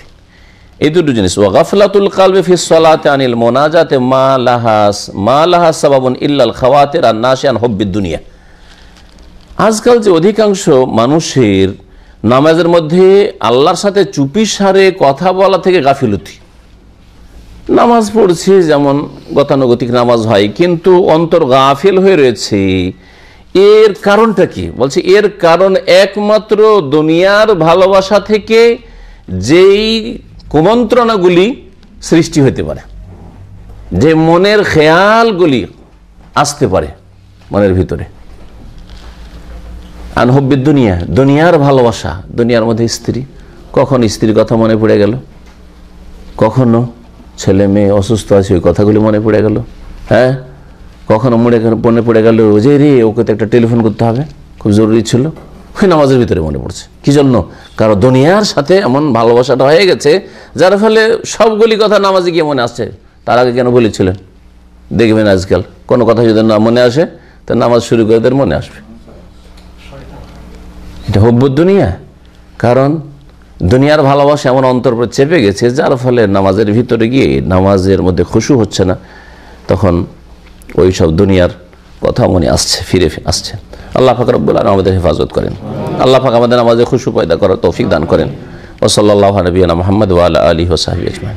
Speaker 1: এই দুটো জিনিস। ওয়া গাফলাতুল কলবি ফিস সালাতি আনিল মুনাজাতি মা লাহা সাবাবুন ইল্লাল খাওয়াতির আন নাশি আন হুব্বিদ দুনিয়া, আজকাল যে অধিকাংশ মানুষের নামাজের মধ্যে আল্লাহর সাথে চুপিসারে কথা বলা থেকে গাফিলতি, নামাজ পড়ছে যেমন গতানুগতিক নামাজ হয়, কিন্তু অন্তর গাফিল হয়ে রয়েছে। এর কারণটা কি? বলছে এর কারণ একমাত্র দুনিয়ার ভালোবাসা থেকে যেই কুমন্ত্রণাগুলি সৃষ্টি হতে পারে, যে মনের খেয়ালগুলি আসতে পারে মনের ভিতরে। আন হুব্বিদ দুনিয়া, দুনিয়ার ভালোবাসা, দুনিয়ার মধ্যে স্ত্রী, কখন স্ত্রীর কথা মনে পড়ে গেল, কখনো ছেলে মেয়ে অসুস্থ আছে ওই কথাগুলি মনে পড়ে গেল, হ্যাঁ, কখনো মনে পড়ে গেল যে রে ওকে তো একটা টেলিফোন করতে হবে, খুব জরুরি ছিল, ওই নামাজের ভিতরে মনে পড়ছে। কি জন্য? কারণ দুনিয়ার সাথে এমন ভালোবাসাটা হয়ে গেছে যার ফলে সবগুলি কথা নামাজে গিয়ে মনে আসছে। তার আগে কেন বলেছিলেন? দেখবেন আজকাল কোনো কথা যদি না মনে আসে তা নামাজ শুরু করে তার মনে আসবে। এটা হুব্বুদ দুনিয়া, কারণ দুনিয়ার ভালোবাসা এমন অন্তর উপর চেপে গেছে যার ফলে নামাজের ভিতরে গিয়ে নামাজের মধ্যে খুশু হচ্ছে না, তখন ওই সব দুনিয়ার কথা মনে আসছে, ফিরে আসছে। আল্লাহ পাক রব্বুল আলামিন আমাদের হেফাজত করেন। আল্লাহ পাক আমাদের নামাজে খুশু পয়দা করার তৌফিক দান করেন। ওয়া সাল্লাল্লাহু আলা নবিয়িনা মুহাম্মদ ওয়া আলা আলিহি ওয়া সাহবিহি আজমাইন।